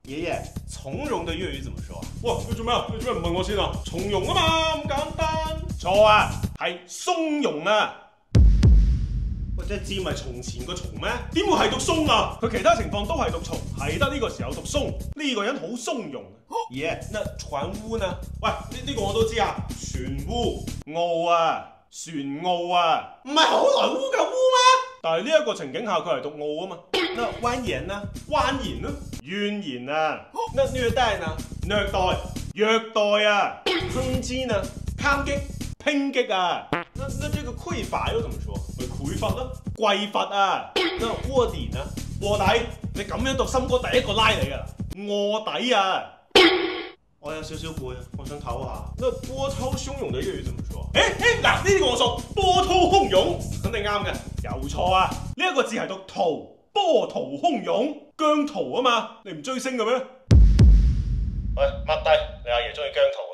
爺爺，從容的粵語怎麼說啊？哇！你做咩啊？你做咩唔問我先啊？從容啊嘛，咁簡單。錯啊，係松茸啊！喂，隻字咪從前個從咩？點會係讀松啊？佢其他情況都係讀從，係得呢個時候讀松。呢個人好松容。爺爺，那船烏呢？喂，呢個我都知啊。船烏澳啊，船澳啊，唔係好萊塢嘅塢咩？但係呢一個情景下佢係讀澳啊嘛。那蜿蜒呢？蜿蜒啊，怨言啊。那虐待呢？虐待，虐待啊。抨擊呢？抨擊，抨擊啊。那這個匱乏又怎麼說？咪匱乏啦，匱乏啊。那臥底呢？臥底，你咁樣讀森哥第一個拉你㗎啦，臥底啊！我有少少攰，我想唞下。那波濤洶湧的粵語怎麼說？嗱，呢啲我熟，波濤洶湧，肯定啱嘅。有錯啊，呢一個字係讀濤，波濤洶湧，姜濤啊嘛，你唔追星嘅咩？喂，抹低，你阿爺中意姜濤。